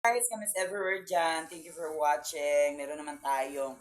Guys, kamis everywhere dyan. Thank you for watching. Meron naman tayong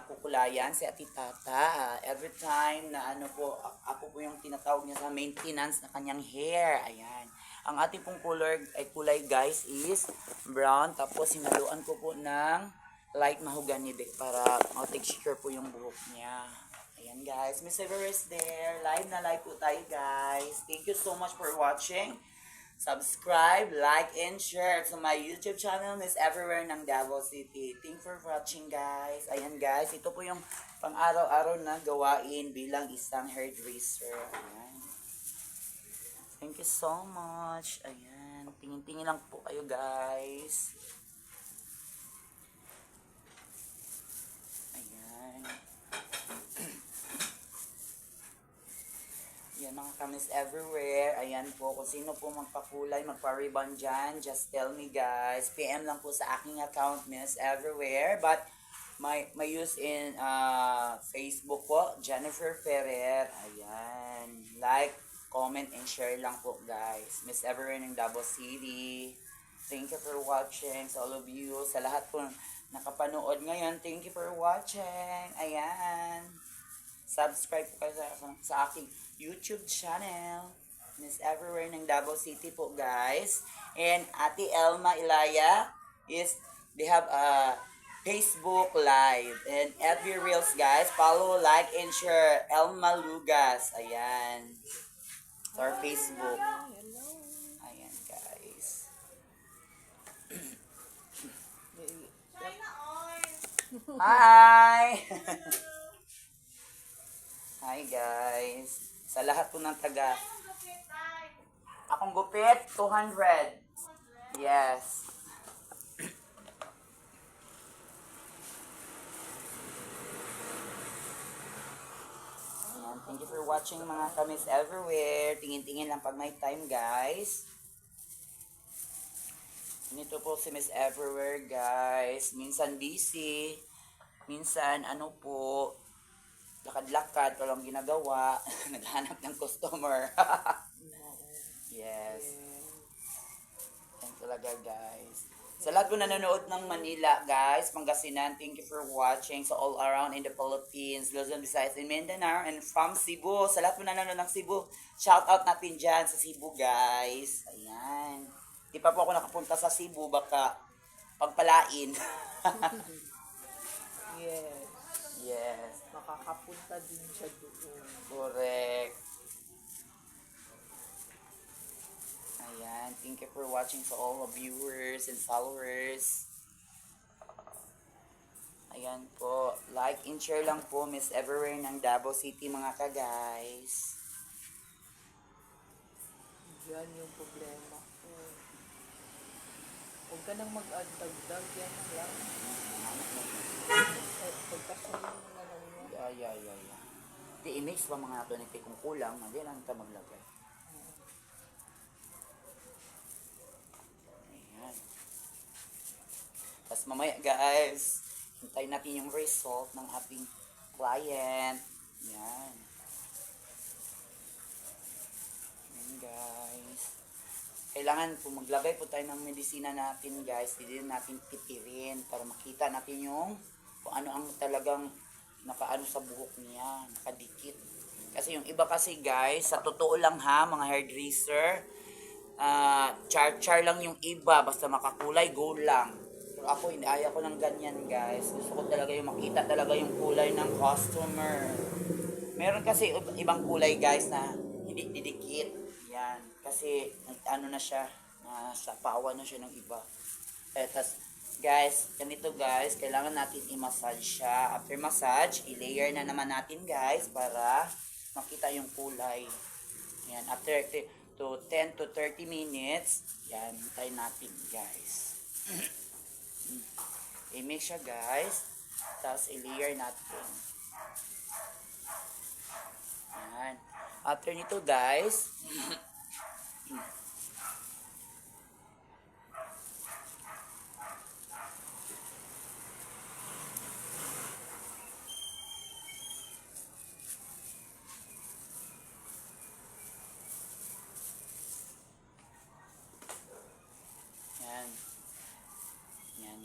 kukulayan si Ati Tata. Every time na ako po yung tinatawag niya sa maintenance na kanyang hair. Ayan. Ang ating pong kulay guys is brown. Tapos sinaluan ko po ng light mahogany para texture po yung buhok niya. Ayan guys, Miss Ever is there. Live na live po tayo guys. Thank you so much for watching. Subscribe, like, and share to my YouTube channel, Miss Everywhere ng Davao City. Thanks for watching, guys. Ayan, guys. Ito po yung pang-araw-araw na gawain bilang isang hairdresser. Ayan. Thank you so much. Ayan. Tingin-tingin lang po kayo, guys. Yan mga kamis everywhere. Ayan po, kung sino po magpakulay, magpa-ribbon dyan, just tell me guys. PM lang po sa aking account, Miss Everywhere. But may use in Facebook po, Jennifer Ferrer. Ayan. Like, comment, and share lang po guys. Miss Everywhere ng Davao City. Thank you for watching sa all of you. Sa lahat po nakapanood ngayon, thank you for watching. Ayan. Subscribe po kayo sa aking YouTube channel, Miss Everywhere ng Davao City po guys. And Ate Elma Ilaya they have a Facebook Live and FB Reels guys. Follow, like, and share Elma Lugas. Ayan. Sa our Facebook. Ayan guys. Hi! Hi guys. Sa lahat po ng taga. Akong gupit, 200. Yes. Ayan, thank you for watching mga kamis everywhere. Tingin-tingin lang pag may time guys. Nito po si Miss Everywhere guys. Minsan busy. Minsan lakad-lakad, walang ginagawa, naghanap ng customer. Yes. Yan talaga guys. Sa lahat po nanonood ng Manila guys, Pangasinan, thank you for watching. So all around in the Philippines, Luzon, Visayas, and Mindanao, and from Cebu. Sa lahat po nanonood ng Cebu, shout out natin dyan sa Cebu guys. Ayan. Di pa po ako nakapunta sa Cebu, baka pagpalain. Yes. Yes. Makakapunta din siya doon. Correct. Ayan. Thank you for watching to all the viewers and followers. Ayan po. Like and share lang po, Miss Everywhere ng Davao City mga ka-guys. Yan yung problema ko. Huwag ka nang mag-add-dagdag. Yan lang. Pagkasunod na lang niya. Yeah. Di i-mix pa mga nato nito kung kulang, hindi lang ito maglagay. Ayan. Tapos mamaya guys, hintayin natin yung result ng ating client. Yan. Ayan guys. Kailangan po maglagay po tayo ng medisina natin guys. Hindi natin titirin para makita natin yung kung ano ang talagang nakaano sa buhok niya, nakadikit. Kasi yung iba kasi guys, sa totoo lang ha, mga hairdresser, char lang yung iba, basta makakulay, go lang. Pero ako, hindi ayaw ko ng ganyan guys. Gusto ko talaga yung makita talaga yung kulay ng customer. Meron kasi ibang kulay guys na hindi didikit. Yan. Kasi ano na siya, sa pawa na siya ng iba. Tas guys, ganito guys, kailangan natin i-massage siya. After massage, i-layer na naman natin guys para makita yung kulay. Yan, after 10 to 30 minutes, yan, hintayin natin guys. I-mix siya guys, tapos i-layer natin. Yan. After nito guys,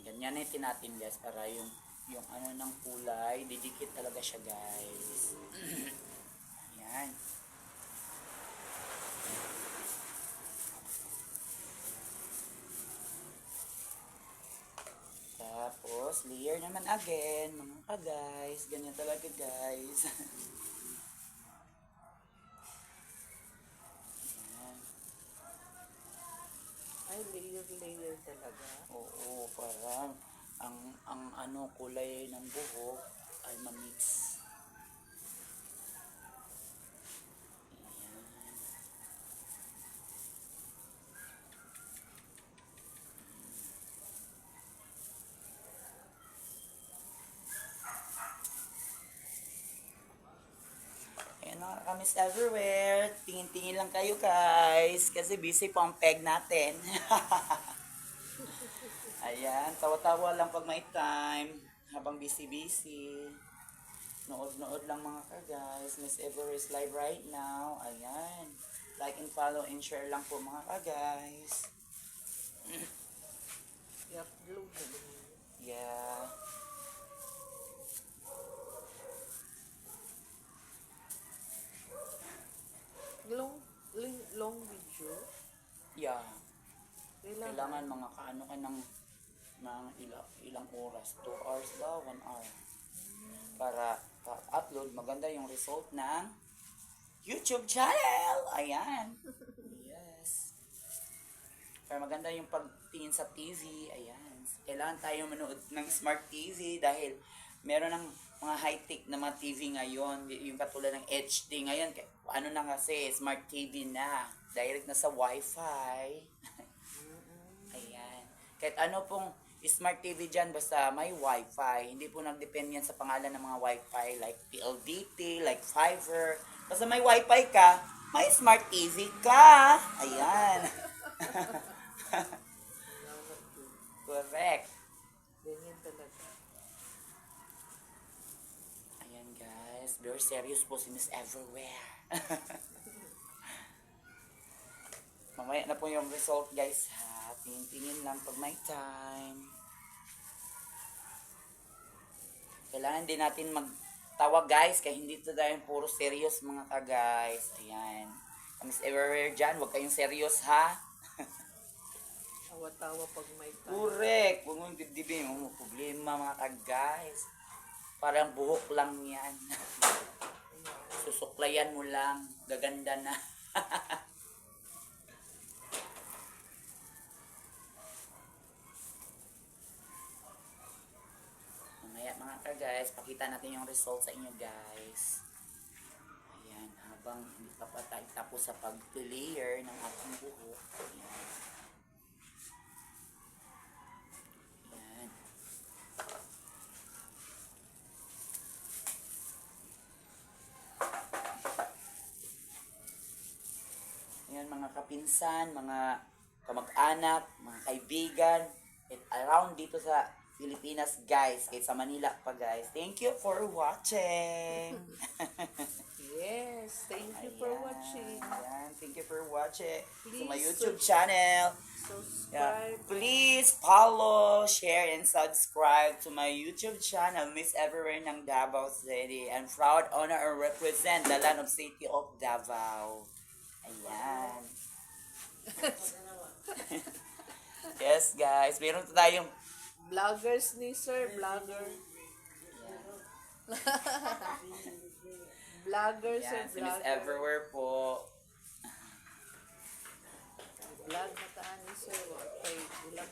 Ganyanin natin guys para yung ano ng kulay, didikit talaga siya guys. Ayan. Tapos, layer naman again, mga ka-guys. Ganyan talaga, guys. Ayan. Ay, layer talaga. Oo, parang ang ano, kulay ng buhok ay ma-mix. Ayan. Ayan mga kamis everywhere. Tingin-tingin lang kayo guys. Kasi busy po ang peg natin. Ayan, tawa-tawa lang pag may time. Habang busy-busy. Nood-nood lang mga ka-guys. Miss Ever is live right now. Ayan. Like and follow and share lang po mga ka-guys. I-upload na din. Yeah. Long video. Yeah. Kailangan. Kailangan mga kaano ka ng ilang oras. 2 hours ba? 1 hour. Para upload maganda yung result ng YouTube channel. Ayan. Yes. Para maganda yung pagtingin sa TV. Ayan. Kailangan tayo manood ng smart TV dahil meron ng mga high-tech na mga TV ngayon. Yung katulad ng HD ngayon. Ano na kasi, smart TV na. Direct na sa Wi-Fi. Ayan. Kahit ano pong smart TV dyan, basta may Wi-Fi. Hindi po nagdepend yan sa pangalan ng mga Wi-Fi like PLDT, like Fiverr. Basta may Wi-Fi ka, may smart TV ka. Ayan. Correct. Ganyan talaga. Ayan guys, very serious po si Miss Everywhere. Mamaya na po yung result guys ha. Tingin-tingin lang pag may time. Kailangan din natin magtawa guys, kaya hindi ito dahil puro serious mga ka-guys. Ayan. Miss Everywhere dyan, huwag kayong serious ha. Tawa-tawa pag may time. Correct. Huwag mong dibdibin yung problema mga ka-guys. Parang buhok lang yan. Susuklayan mo lang. Gaganda na. Mamaya mga ka-guys, pakita natin yung result sa inyo guys. Ayan, habang hindi pa tayo tapos sa pag-layer ng ating buhok. Ayan. Ayan. Ayan mga kapinsan, mga kamag-anak, mga kaibigan, at around dito sa Pilipinas guys, kahit sa Manila pa guys. Thank you for watching! Yes, thank you for watching. Ayan, thank you for watching. To my Please YouTube channel. Yeah. Subscribe. Please follow, share, and subscribe to my YouTube channel, Miss Everywhere ng Davao City. I'm proud honor and represent the land of city of Davao. Ayan. Yes, guys. Meron tayong Vloggers ni Sir, vlogger. Vlogger, Sir, Ayan, si Miss vlogger. Everywhere po. Vlog na taan ni Sir. Okay, vlog.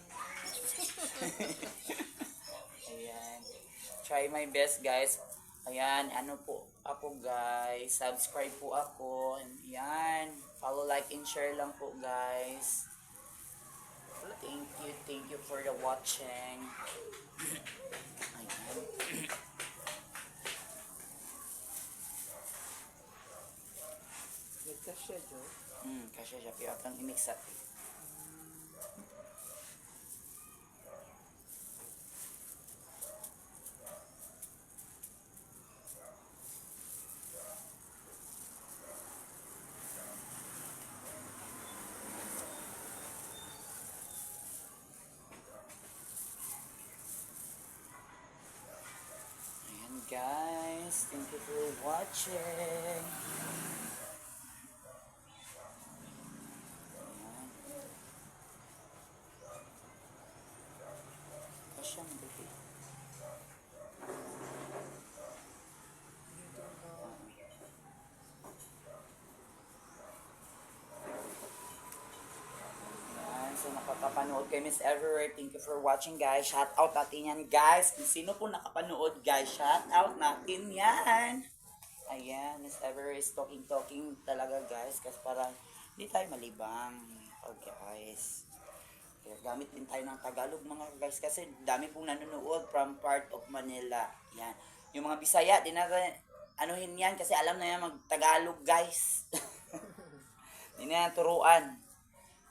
Ayan. Try my best, guys. Ayan, ano po ako, guys. Subscribe po ako. Ayan. Follow, like, and share lang po, guys. Thank you for the watching. Ayan. Nagkasya, Joe. Kasi siya, pero atang i-mix up. guys. Thank you for watching. Ayan. Asyang baby. Ayan, so nakakapanood kay Miss Everywhere. Thank you for watching, guys. Shout out natin yan, guys. Kung sino po nakapanood, guys, shout out natin yan. Ayan, Miss Everywhere is talking talaga, guys. Kasi para hindi tayo malibang. Oh, guys. Kaya gamit din tayo ng Tagalog, mga guys. Kasi dami pong nanonood from part of Manila. Yan. Yung mga Bisaya, di na anuhin yan kasi alam na yan mag-Tagalog, guys. Di na yan turuan.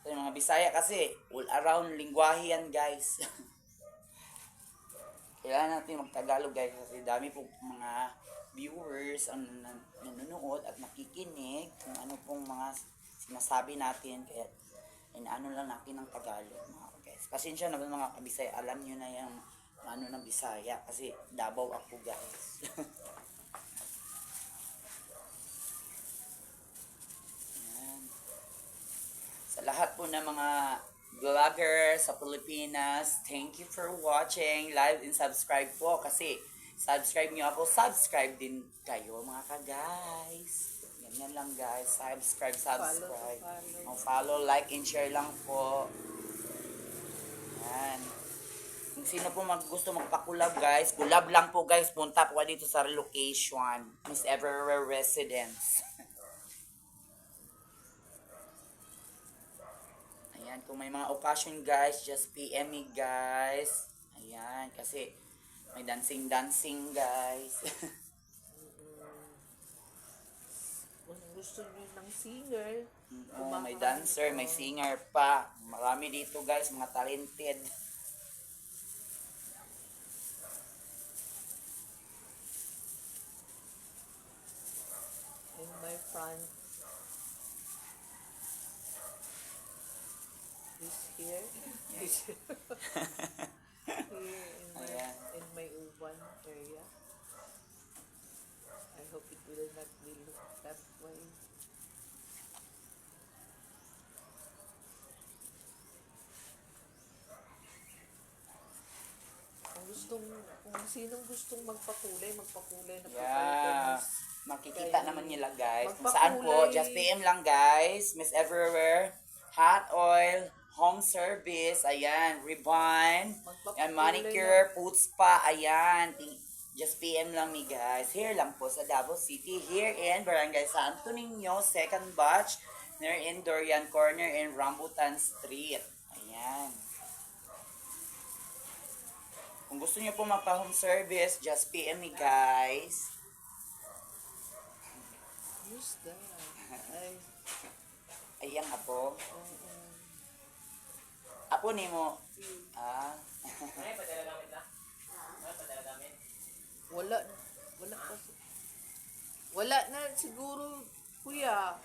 So, yung mga Bisaya kasi, all around lingwahe yan, guys. Kailangan natin mag-Tagalog, guys, kasi dami po mga viewers ang nanonood at nakikinig kung ano pong mga sinasabi natin. Kaya, inaano lang natin ng Tagalog, mga guys. Pasensya na mga kabisaya, alam nyo na yung ano ng Bisaya, kasi Davao ako, guys. Sa lahat po ng mga vlogger sa Pilipinas, thank you for watching. Live and subscribe po kasi subscribe nyo ako, subscribe din kayo mga ka-guys. Ganyan lang guys, subscribe. Follow, like, and share lang po. Yan. Kung sino po gusto magpakulab guys, kulab lang po guys, punta po dito sa location, Miss Everywhere Residence. Ayan, kung may mga occasion guys, just PM me guys. Ayan, kasi may dancing guys. Kung gusto nyo ng singer, May dancer, may singer pa. Marami dito guys, mga talented. in my front is here. Yes. Here in my U1 area. I hope it will not be looked that way. Kung sinong gustong magpakulay na po Yeah. kayo. Makikita Kaya, naman nila guys. Kung magpakulay. saan po, just PM lang guys. Miss Everywhere, hot oil, home service, ayan, ribbon, Magpakulay and manicure, food spa, ayan. Just PM lang me guys. Here lang po sa Davao City, here in Barangay Santo Niño, second batch, near in Dorian Corner in Rambutan Street. Ayan. Kung gusto niyo po magpa-home service, just PM me guys. Who's that? Ay, Ayan apo. oo. Apo ni mo. Ah. Wala kasi. Wala na siguro, kuya.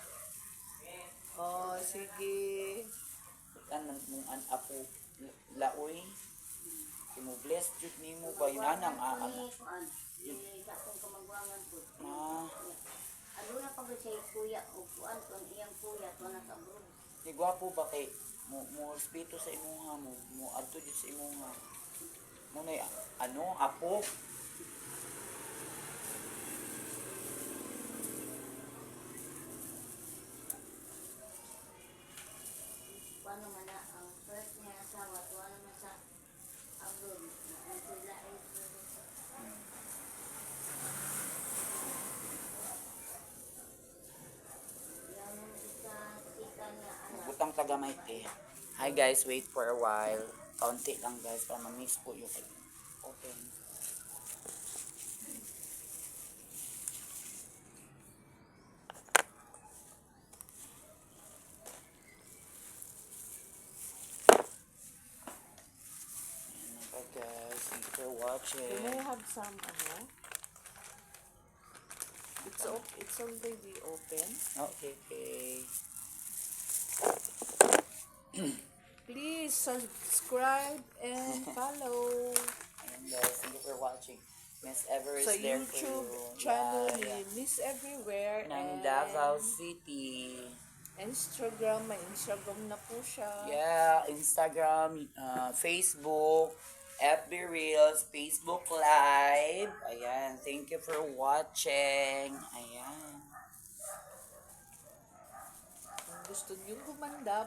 Oh, sige. Ano mong apo laoy. Mo bless jud nimo ba inanang aan. Ano na pag sa kuya o kuan kon iyang kuya to na abroad. Di gwapo ba kay mo respeto sa imuha mo adto jud sa imuha. Mo nay ano apo. Kuan naman na ang first niya asawa to naman sa abroad. Ang sila ay yang isa sika nga anak. Butang taga Maite. Hi guys, wait for a while. Kaunti lang guys para ma-mix po yung open. Guys, thank you for watching. Can I have some, ano? It's already open. Okay. Please subscribe and follow. Ayan guys, thank you for watching. Miss Ever is Sa there for YouTube you. channel Yeah, ni Miss Everywhere. ng and Davao City. Instagram, may Instagram na po siya. Yeah, Instagram, Facebook, FB Reels, Facebook Live. Ayan, thank you for watching. Ayan. Kung gusto nyo gumanda,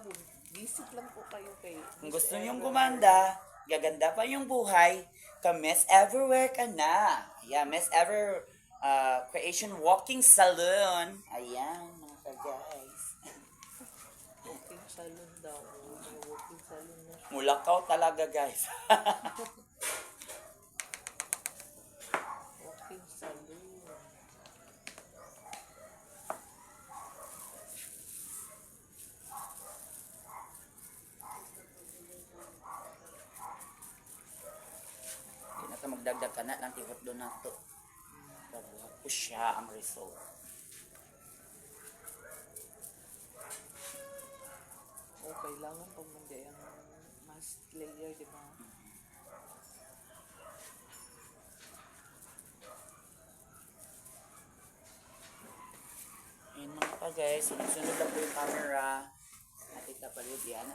visit lang po kayo kay Kung Miss gusto nyong Everywhere. gumanda, gaganda pa yung buhay, ka-Miss Everywhere ka na. Ayan, Miss Ever Creation Walking Salon. Ayan, mga ka-guys. Walking salon daw. May walking salon na siya. Mulakaw talaga, guys. Walking salon. Hindi na ito magdagdag ka na lang tihot doon na ito. Babuhat ko siya ang result. O kailangan pag ang mask layer, di ba? Ayun mga ka guys, sunod lang po yung camera. Nakita pa rin yan.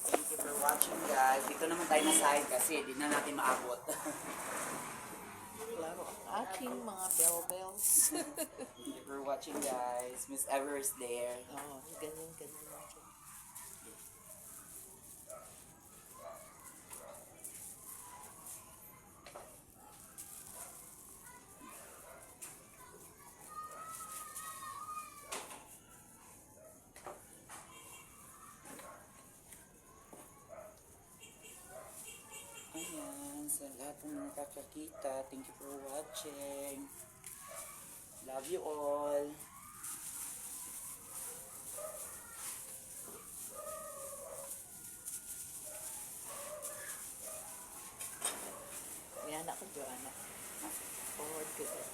Thank you for watching guys. Dito naman tayo na side kasi di na natin maabot. Klaro ang aking mga bell-bells. Thank you for watching guys. Miss Ever is there. Oo, ganyan lang siya. Ayan, sa lahat ng nakakakita, thank you for watching. Love you all. May anak ko dyan, anak. Forward ko dyan.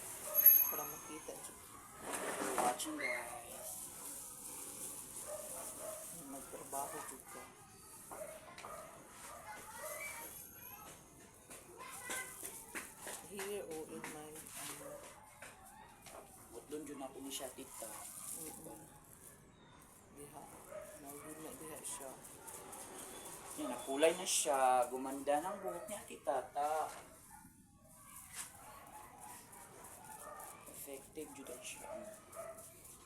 Para makita dyan. Thank you for watching guys. Magtrabaho dyan ka. Here o in my Doon dyan ako ni siya tita. diha. Nagin na diha siya. Yan, nakulay na siya. Gumanda ng buhok niya tita. Effective jud siya.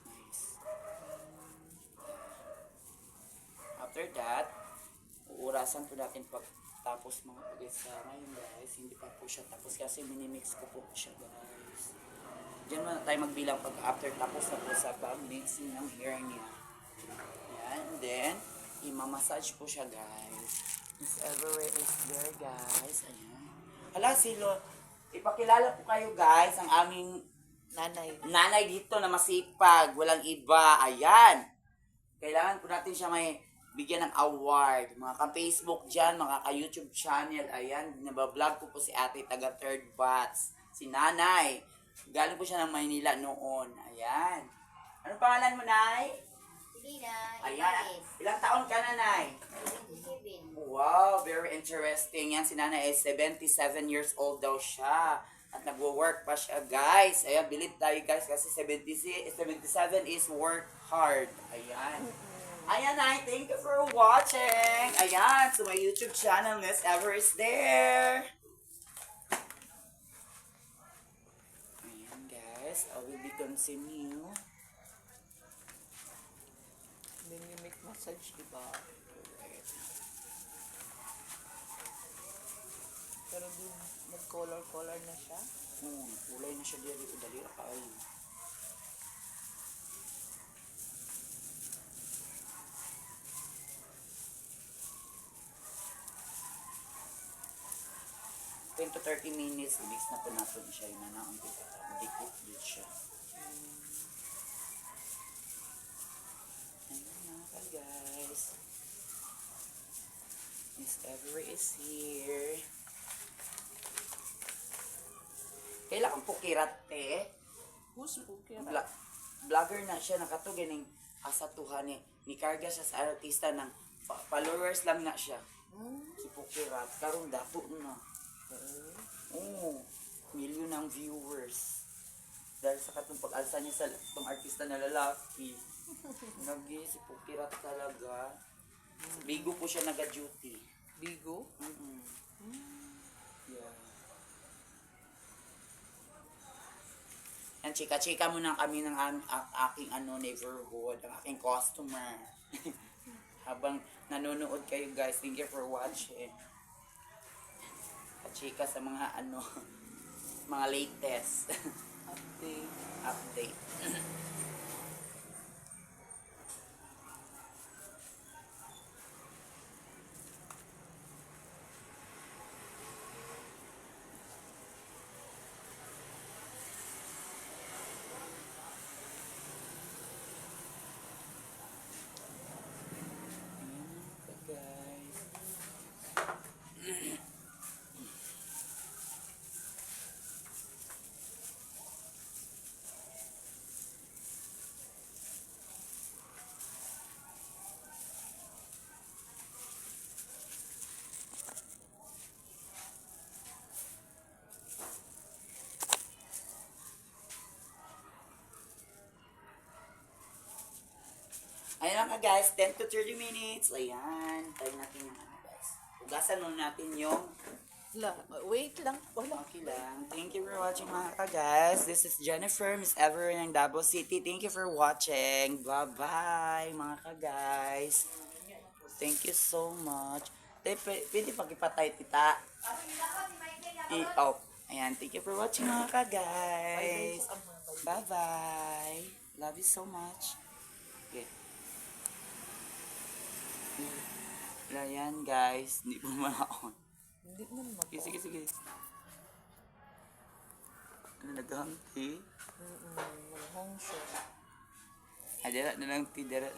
Nice. After that, uurasan po natin pagtapos mga pag-isa. Ngayon guys, hindi pa po siya tapos kasi minimix ko po siya guys. Diyan muna tayo magbilang pag after tapos na po sa pag-mixing ng hair niya. Yan, and then, imamassage po siya guys. Miss Everywhere is there guys. Ayan. Hala, silo. Ipakilala po kayo guys ang aming nanay dito na masipag. Walang iba. Ayan. Kailangan po natin siya may bigyan ng award. Mga ka-Facebook dyan, mga ka-YouTube channel. Ayan, nabablog ko po si ate taga third batch. Si nanay. Galing po siya ng Maynila noon. Ayan. Anong pangalan mo, Nay? Sige na, Ayan. Ilang taon ka na, Nay? 27. Wow, very interesting. Yan, si Nanay is 77 years old daw siya. At nagwo-work pa siya, guys. Ayan, believe tayo, guys, kasi 77 is work hard. Ayan. Ayan, Nay, thank you for watching. Ayan, so my YouTube channel, Miss Ever is there. Ayan, guys, I will be continue. Minimik massage, di ba? Pero di nag-color-color na siya. Kulay na siya dito. Dali na kayo. To 30 minutes, ilis na po natin siya. Yun na ang dikit dito siya. Ayan na guys. Miss Every is here. Kailangan po kirate. Who's Pukira? Vlogger na siya. Nakatugining asatuhan ni karga siya sa artista ng followers lang na siya. Si Pukirat. Karong dato na. Oo. milyon ang viewers. Dahil sa katong pag-alsa niya sa itong artista na lalaki. Nag-iisip po, pirat talaga. Bigo po siya naga-duty. Bigo? Mm-mm. Yeah. Yan, chika-chika muna kami ng aking neighborhood, ang aking customer. Habang nanonood kayo guys, thank you for watching. Chika sa mga mga latest Update. update. Guys. Ayun lang ka guys, 10 to 30 minutes. Ayan, tayo natin yung guys. Ugasan muna natin yung Wait lang. Wala. okay lang. Thank you for watching mga ka guys. This is Jennifer, Miss Ever ng Davao City. Thank you for watching. Bye-bye mga ka guys. Thank you so much. Pwede pag-ipatay tita. Ayan, thank you for watching mga ka guys. Bye-bye. Love you so much. Okay. Ayan guys, hindi po ma-on. Hindi mo naman. Sige, sige. Ano naghamti? Hong show. Ay, dala na lang ti, dala.